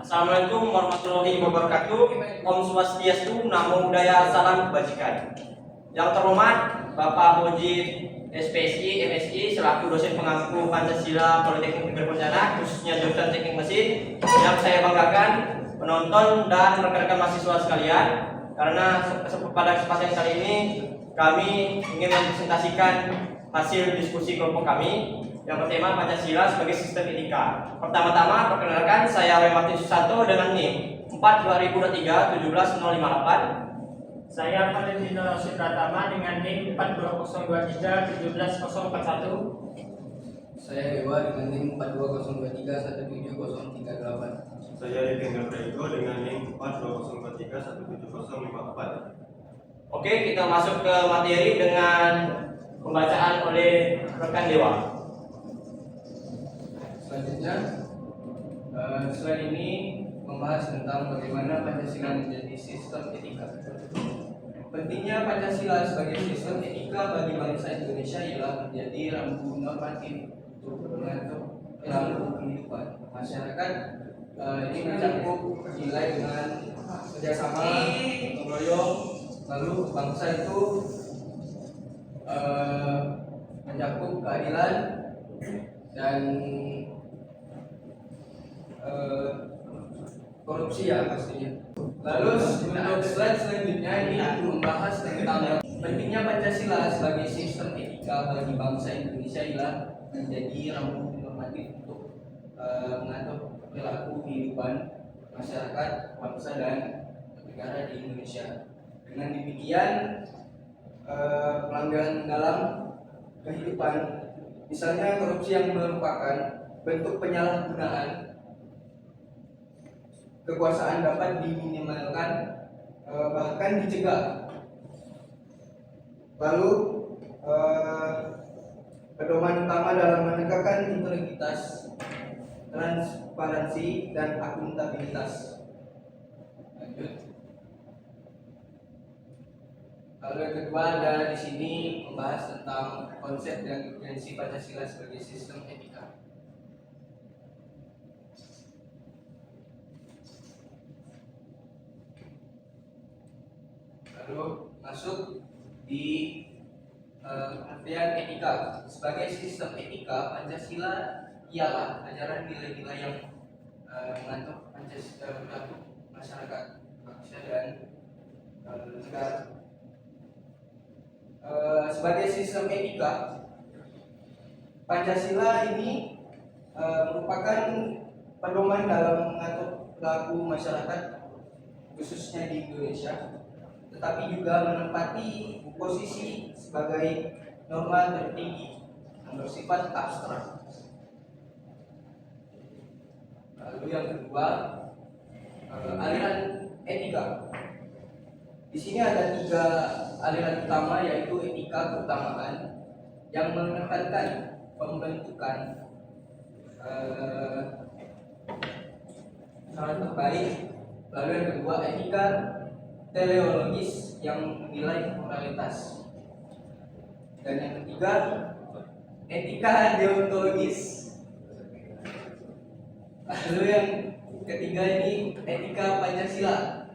Assalamualaikum warahmatullahi wabarakatuh. Om Swastiastu, Namo Buddhaya, salam kebajikan. Yang terhormat Bapak Mujib SPSI, MSI selaku dosen pengampu Pancasila Politeknik Negeri Pontianak, khususnya jurusan Teknik Mesin, yang saya banggakan penonton dan rekan-rekan mahasiswa sekalian, karena pada kesempatan kali ini kami ingin mempresentasikan hasil diskusi kelompok kami yang bertema Pancasila sebagai sistem etika. Pertama-tama perkenalkan, saya Roy Martin Susanto dengan NIM 4 2023 17058. Saya Valentino Rashid Pratama dengan NIM 42023 17031. Saya Dewa dengan NIM 42023 17038. Saya Rifengal Prego dengan NIM 42023 17054. Oke, kita masuk ke materi dengan pembacaan oleh rekan Dewa. Selanjutnya, slide ini membahas tentang bagaimana Pancasila menjadi sistem etika. Pentingnya Pancasila sebagai sistem etika bagi bangsa Indonesia ialah menjadi rambu normatif untuk mengatur perilaku kehidupan masyarakat. Ini mencakup nilai dengan kerjasama, gotong royong, lalu bangsa itu mencakup keadilan dan korupsi ya pastinya. Lalu untuk slide selanjutnya ini aku membahas tentang pentingnya Pancasila sebagai sistem etika bagi bangsa Indonesia ialah menjadi rambu normatif untuk mengatur perilaku kehidupan masyarakat, bangsa dan negara di Indonesia. Dengan demikian pelanggaran dalam kehidupan, misalnya korupsi yang merupakan bentuk penyalahgunaan kekuasaan, dapat diminimalkan, bahkan dicegah. Lalu pedoman utama dalam menegakkan integritas, transparansi dan akuntabilitas. Lanjut. Lalu yang kedua ada di sini membahas tentang konsep dan urgensi Pancasila sebagai sistem etika. Lalu masuk di pengertian etika. Sebagai sistem etika, Pancasila ialah ajaran nilai-nilai yang mengatur perilaku masyarakat, bangsa dan negara. Sebagai sistem etika, Pancasila ini merupakan pedoman dalam mengatur perilaku masyarakat, khususnya di Indonesia, tetapi juga menempati posisi sebagai norma tertinggi yang bersifat abstrak. Lalu yang kedua, aliran etika. Di sini ada 3 aliran utama, yaitu etika keutamaan yang menekankan pembentukan cara terbaik. Lalu yang kedua, etika teleologis yang menilai moralitas. Dan yang ketiga, etika deontologis. Lalu yang ketiga ini etika Pancasila.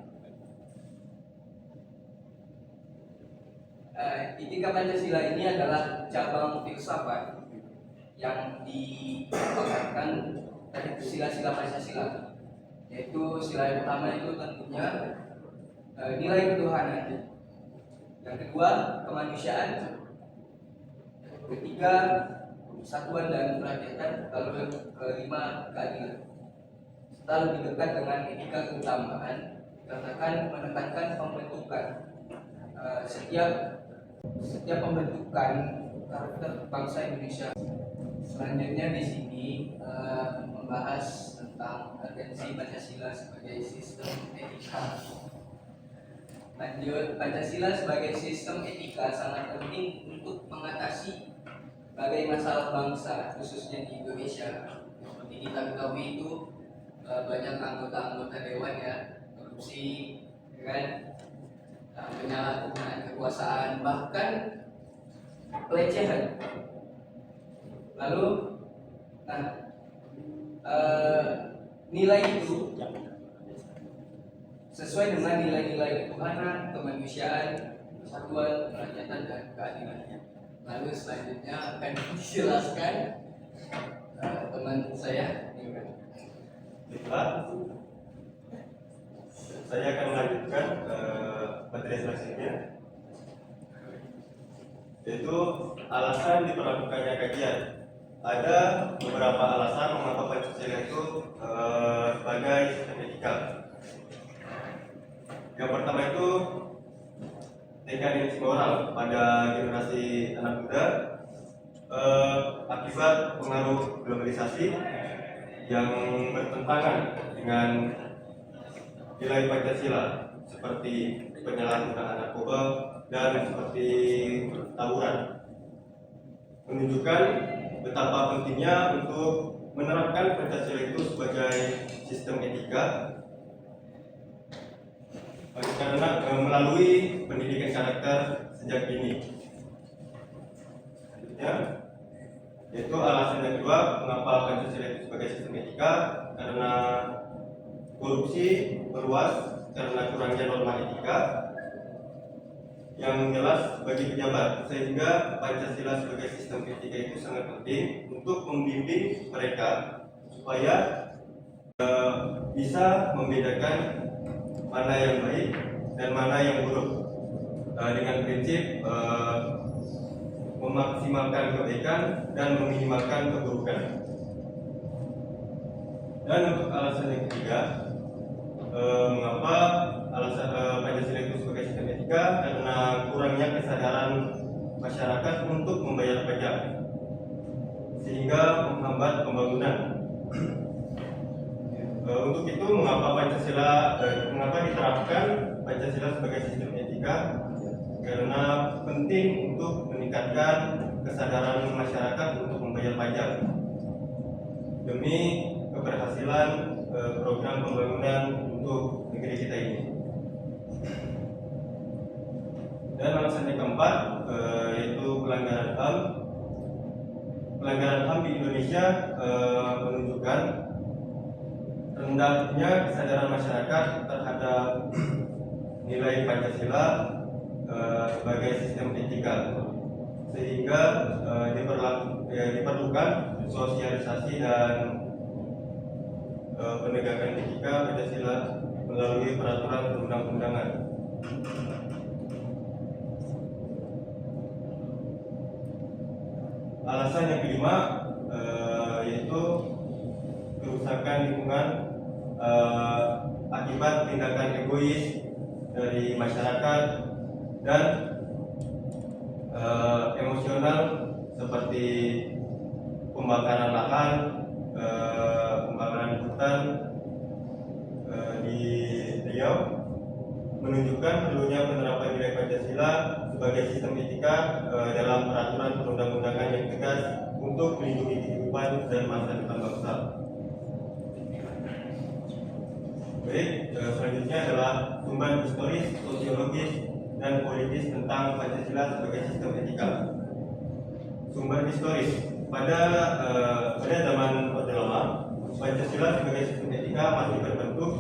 Etika Pancasila ini adalah cabang filsafat yang dipakaikan dari sila-sila Pancasila, yaitu sila yang pertama itu tentunya nilai ketuhanan, yang kedua kemanusiaan, yang ketiga persatuan dan kerakyatan, lalu yang kelima keadilan. Serta lebih dekat dengan etika keutamaan, dikatakan menekankan pembentukan setiap pembentukan karakter bangsa Indonesia. Selanjutnya di sini membahas tentang urgensi Pancasila sebagai sistem etika. Lanjut, Pancasila sebagai sistem etika sangat penting untuk mengatasi berbagai masalah bangsa, khususnya di Indonesia. Seperti kita ketahui itu banyak anggota dewan ya, korupsi, kan, penyalahgunaan kekuasaan, bahkan pelecehan. Lalu, nilai itu sesuai dengan nilai-nilai ketuhanan, kemanusiaan, persatuan, kerakyatan, dan keadilan. Lalu selanjutnya akan dijelaskan teman saya. Baiklah, saya akan melanjutkan materi selanjutnya, yaitu alasan diperlakukannya kajian. Ada beberapa alasan mengapa Pancasila itu sebagai sistem etika. Yang pertama itu dekadensi moral pada generasi anak muda akibat pengaruh globalisasi yang bertentangan dengan nilai Pancasila, seperti penyalahgunaan narkoba dan seperti tawuran, menunjukkan betapa pentingnya untuk menerapkan Pancasila itu sebagai sistem etika, karena melalui pendidikan karakter sejak dini. Selanjutnya, yaitu alasan yang kedua mengapa Pancasila itu sebagai sistem etika, karena korupsi meluas karena kurangnya norma etika yang jelas bagi pejabat, sehingga Pancasila sebagai sistem etika itu sangat penting untuk membimbing mereka supaya bisa membedakan mana yang baik dan mana yang buruk, dengan prinsip memaksimalkan kebaikan dan meminimalkan keburukan. Dan untuk alasan yang ketiga, mengapa alasan Pancasila itu sebagai sistem etika, karena kurangnya kesadaran masyarakat untuk membayar pajak sehingga menghambat pembangunan. Untuk itu mengapa diterapkan Pancasila sebagai sistem etika, karena penting untuk meningkatkan kesadaran masyarakat untuk membayar pajak demi keberhasilan program pembangunan untuk negeri kita ini. Dan alasan yang keempat yaitu pelanggaran HAM. Pelanggaran HAM di Indonesia menunjukkan rendahnya kesadaran masyarakat terhadap nilai Pancasila sebagai sistem etika, sehingga diperlukan sosialisasi dan penegakan etika Pancasila melalui peraturan perundang-undangan. Alasan yang kelima yaitu kerusakan lingkungan akibat tindakan egois dari masyarakat dan emosional, seperti pembakaran lahan, pembakaran hutan di Riau, menunjukkan perlunya penerapan nilai Pancasila sebagai sistem etika dalam peraturan perundang-undangan yang tegas untuk melindungi kehidupan dan masa depan bangsa. Baik, selanjutnya adalah sumber historis, sosiologis, dan politis tentang Pancasila sebagai sistem etika. Sumber historis. Pada zaman Orde Lama, Pancasila sebagai sistem etika masih berbentuk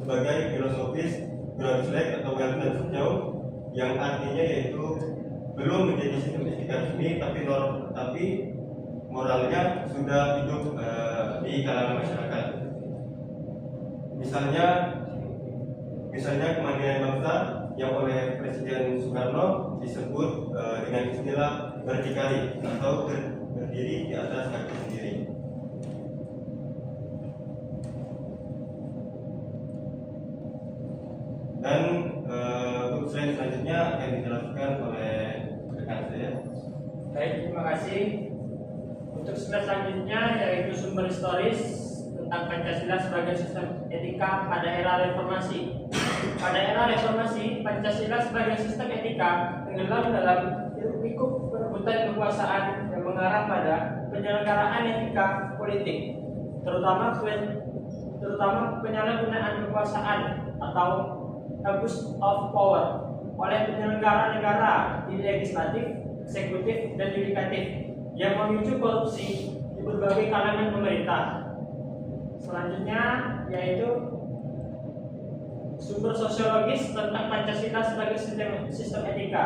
sebagai filosofis Grundslag atau Welten dan Sejauh, yang artinya yaitu belum menjadi sistem etika resmi, tapi moralnya sudah hidup di kalangan masyarakat. Misalnya kemandirian bangsa yang oleh Presiden Soekarno disebut dengan istilah berdikari atau berdiri di atas kaki sendiri. Dan untuk slide selanjutnya akan dijelaskan oleh rekan saya. Baik, terima kasih. Untuk slide selanjutnya yaitu sumber historis tentang Pancasila sebagai sistem etika pada era reformasi. Pada era reformasi, Pancasila sebagai sistem etika tenggelam dalam lingkup perebutan kekuasaan yang mengarah pada penyelenggaraan etika politik, terutama penyalahgunaan kekuasaan atau abuse of power oleh penyelenggara negara di legislatif, eksekutif, dan yudikatif yang memicu korupsi di berbagai kalangan pemerintah. Selanjutnya yaitu sumber sosiologis tentang Pancasila sebagai sistem etika.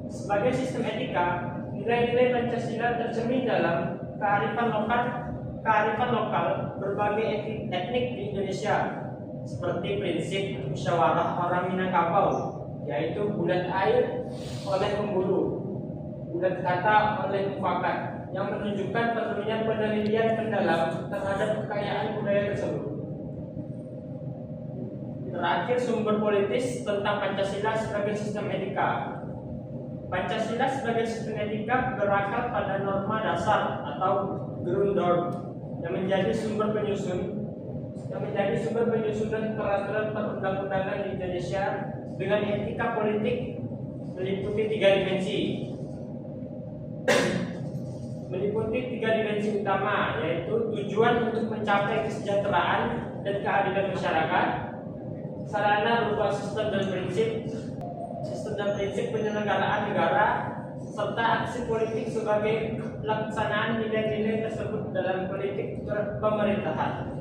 Sebagai sistem etika, nilai-nilai Pancasila tercermin dalam kearifan lokal berbagai etnik di Indonesia, seperti prinsip musyawarah orang Minangkabau, yaitu bulat air oleh pemburu, bulat kata oleh mufakat, yang menunjukkan perlunya penelitian mendalam terhadap kekayaan budaya tersebut. Terakhir, sumber politis tentang Pancasila sebagai sistem etika. Pancasila sebagai sistem etika berakar pada norma dasar atau Grundnorm yang menjadi sumber penyusun dan peraturan perundang-undangan di Indonesia dengan etika politik meliputi tiga dimensi utama, yaitu tujuan untuk mencapai kesejahteraan dan keadilan masyarakat, sarana berupa sistem dan prinsip penyelenggaraan negara, serta aksi politik sebagai pelaksanaan nilai-nilai tersebut dalam politik pemerintahan.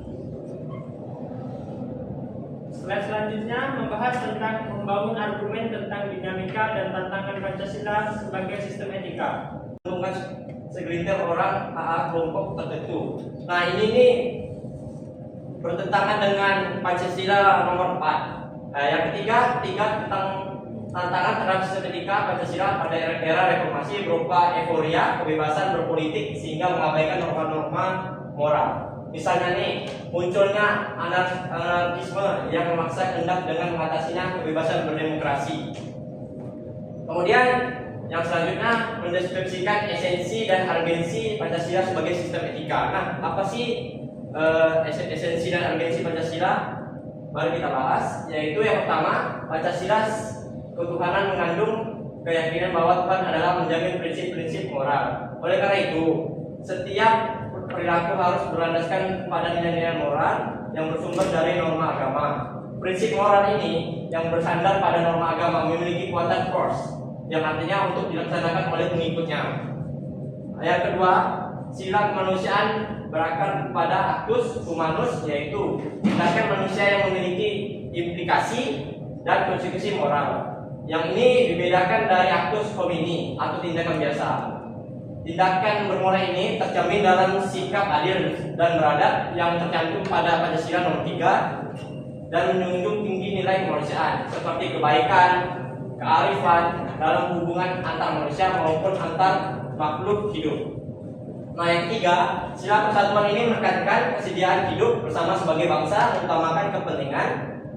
Slide selanjutnya membahas tentang membangun argumen tentang dinamika dan tantangan Pancasila sebagai sistem etika. Segelintir orang kelompok tertentu. Nah, ini nih bertentangan dengan Pancasila nomor 4. Nah, yang ketiga tentang tantangan terhadap sistem etika Pancasila pada era reformasi berupa euforia, kebebasan berpolitik sehingga mengabaikan norma-norma moral. Misalnya nih, munculnya anarkisme yang memaksa kehendak dengan mengatasinya kebebasan berdemokrasi. Kemudian yang selanjutnya mendeskripsikan esensi dan urgensi Pancasila sebagai sistem etika. Nah, apa sih esensi dan urgensi Pancasila? Mari kita bahas. Yaitu yang pertama, Pancasila ketuhanan mengandung keyakinan bahwa Tuhan adalah menjamin prinsip-prinsip moral. Oleh karena itu, setiap perilaku harus berlandaskan pada nilai-nilai moral yang bersumber dari norma agama. Prinsip moral ini yang bersandar pada norma agama memiliki kekuatan force, yang artinya untuk dilaksanakan oleh pengikutnya. Yang kedua, sila kemanusiaan berakar pada actus humanus, yaitu tindakan manusia yang memiliki implikasi dan konsekuensi moral. Yang ini dibedakan dari actus homini atau tindakan biasa. Tindakan bermoral ini tercermin dalam sikap adil dan beradab yang tercantum pada Pancasila nomor 3 dan menjunjung tinggi nilai kemanusiaan seperti kebaikan, kearifan dalam hubungan antar manusia maupun antar makhluk hidup. Nah, yang ketiga, sila persatuan ini menekankan kesediaan hidup bersama sebagai bangsa, mengutamakan kepentingan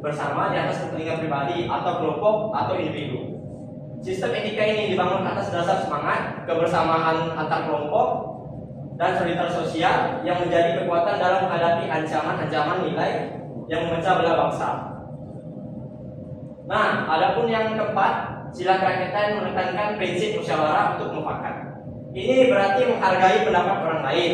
bersama di atas kepentingan pribadi atau kelompok atau individu. Sistem etika ini dibangun atas dasar semangat kebersamaan antar kelompok dan solidaritas sosial yang menjadi kekuatan dalam menghadapi ancaman-ancaman nilai yang memecah belah bangsa. Nah, adapun yang keempat, sila kerakyatan menekankan prinsip musyawarah untuk mufakat. Ini berarti menghargai pendapat orang lain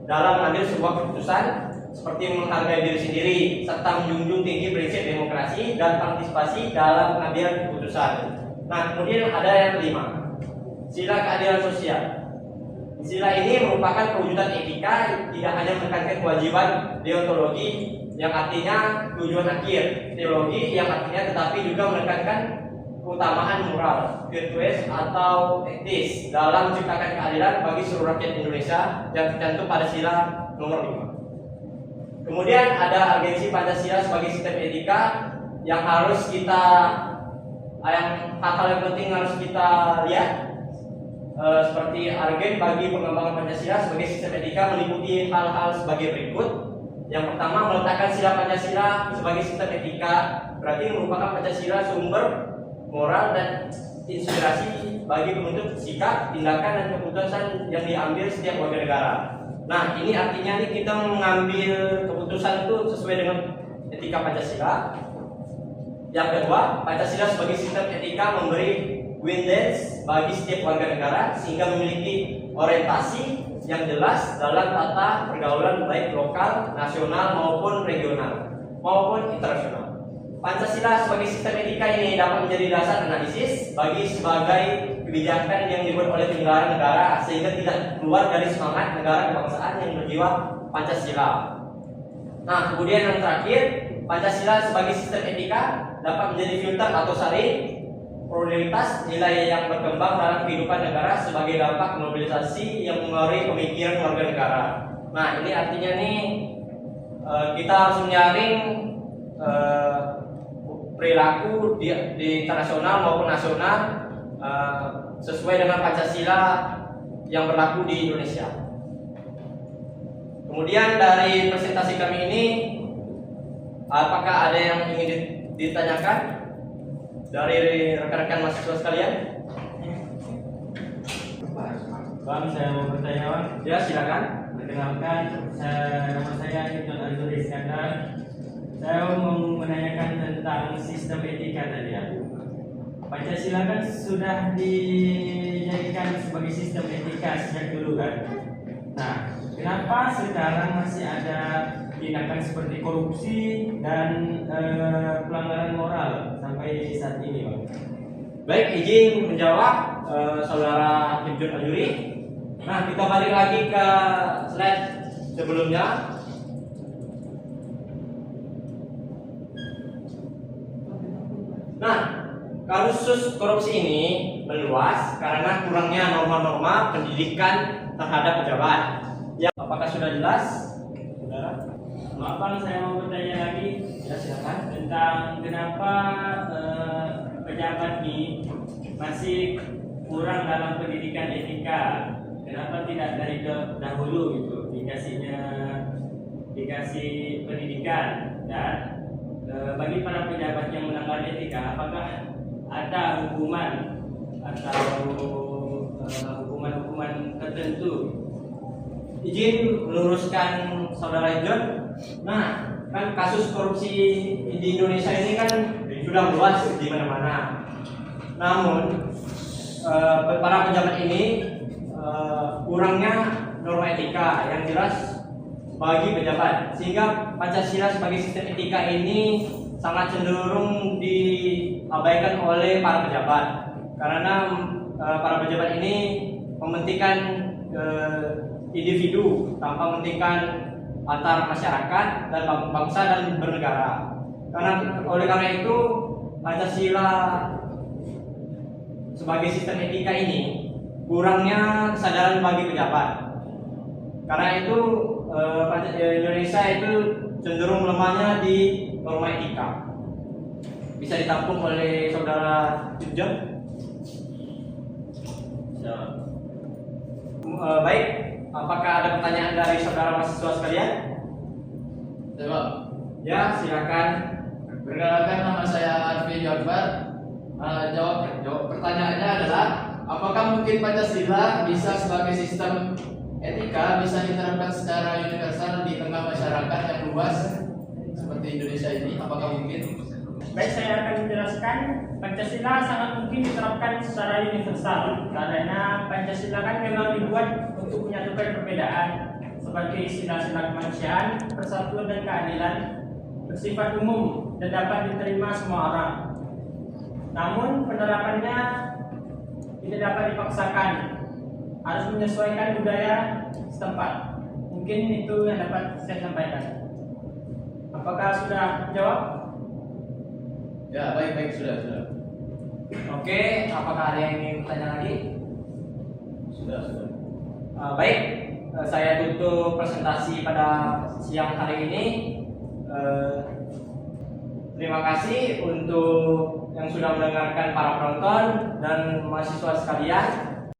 dalam mengambil sebuah keputusan, seperti menghargai diri sendiri serta menjunjung tinggi prinsip demokrasi dan partisipasi dalam pengambilan keputusan. Nah, kemudian ada yang kelima, sila keadilan sosial. Sila ini merupakan perwujudan etika, tidak hanya menekankan kewajiban deontologi yang artinya tujuan akhir, teologi yang artinya tetapi juga menekankan keutamaan moral, virtues atau etis dalam menciptakan keadilan bagi seluruh rakyat Indonesia yang tercantum pada sila nomor 5. Kemudian ada urgensi Pancasila sebagai sistem etika yang harus kita hal-hal yang penting harus kita lihat, seperti urgen bagi pengembangan Pancasila sebagai sistem etika meliputi hal-hal sebagai berikut. Yang pertama, meletakkan sila Pancasila sebagai sistem etika berarti merupakan Pancasila sumber moral dan inspirasi bagi penuntut sikap, tindakan dan keputusan yang diambil setiap warga negara. Nah, ini artinya nih kita mengambil keputusan itu sesuai dengan etika Pancasila. Yang kedua, Pancasila sebagai sistem etika memberi guidance bagi setiap warga negara sehingga memiliki orientasi yang jelas dalam tata pergaulan baik lokal, nasional maupun regional maupun internasional. Pancasila sebagai sistem etika ini dapat menjadi dasar analisis bagi sebagai kebijakan yang dibuat oleh penyelenggara negara sehingga tidak keluar dari semangat negara kebangsaan yang berjiwa Pancasila. Nah, kemudian yang terakhir, Pancasila sebagai sistem etika dapat menjadi filter atau saring prioritas nilai yang berkembang dalam kehidupan negara sebagai dampak globalisasi yang mempengaruhi pemikiran warga negara. Nah, ini artinya nih kita harus menyaring perilaku di internasional maupun nasional sesuai dengan Pancasila yang berlaku di Indonesia. Kemudian dari presentasi kami ini, apakah ada yang ingin ditanyakan dari rekan-rekan mahasiswa sekalian? Bang, saya mau bertanya, Bang. Ya, silakan. Perkenalkan, nama saya Ibnu Azhar Iskandar. Saya mau menanyakan tentang sistem etika tadi ya. Pancasila kan sudah dijadikan sebagai sistem etika sejak dulu kan. Nah, kenapa sekarang masih ada tindakan seperti korupsi dan pelanggaran moral sampai saat ini, Bang? Baik, izin menjawab saudara Ibnu Ajuri. Nah, kita balik lagi ke slide sebelumnya. Nah, kasus korupsi ini meluas karena kurangnya norma-norma pendidikan terhadap pejabat. Ya, apakah sudah jelas, saudara? Maaf, Bang, saya mau bertanya lagi. Ya, silakan. Tentang kenapa pejabat ini masih kurang dalam pendidikan etika. Kenapa tidak dari dahulu gitu dikasih pendidikan, dan bagi para pejabat yang melanggar etika, apakah ada hukuman atau hukuman tertentu? Izin meluruskan saudara John. Nah, kan kasus korupsi di Indonesia ini kan sudah luas di mana-mana. Namun para pejabat ini kurangnya norma etika yang jelas bagi pejabat, sehingga Pancasila sebagai sistem etika ini sangat cenderung diabaikan oleh para pejabat, karena para pejabat ini mementingkan individu tanpa mementingkan antar masyarakat dan bangsa dan bernegara. Karena itu Pancasila sebagai sistem etika ini kurangnya kesadaran bagi pejabat. Karena itu Indonesia itu cenderung lemahnya di norma etika. Bisa ditampung oleh saudara John? Baik, apakah ada pertanyaan dari saudara mahasiswa sekalian? Ya, silakan. Perkenalkan, nama saya Arfi Jawbar. Jawab pertanyaannya adalah, apakah mungkin Pancasila bisa sebagai sistem etika bisa diterapkan secara universal di tengah masyarakat yang luas seperti Indonesia ini? Apakah mungkin? Baik, saya akan menjelaskan. Pancasila sangat mungkin diterapkan secara universal karena Pancasila kan memang dibuat untuk menyatukan perbedaan sebagai sila-sila kemanusiaan, persatuan dan keadilan, bersifat umum dan dapat diterima semua orang. Namun penerapannya tidak dapat dipaksakan, harus menyesuaikan budaya setempat. Mungkin itu yang dapat saya sampaikan. Apakah sudah jawab? Ya, baik, sudah. Oke, apakah ada yang ingin bertanya lagi? Sudah. Baik, saya tutup presentasi pada siang hari ini. Terima kasih untuk yang sudah mendengarkan para penonton dan mahasiswa sekalian.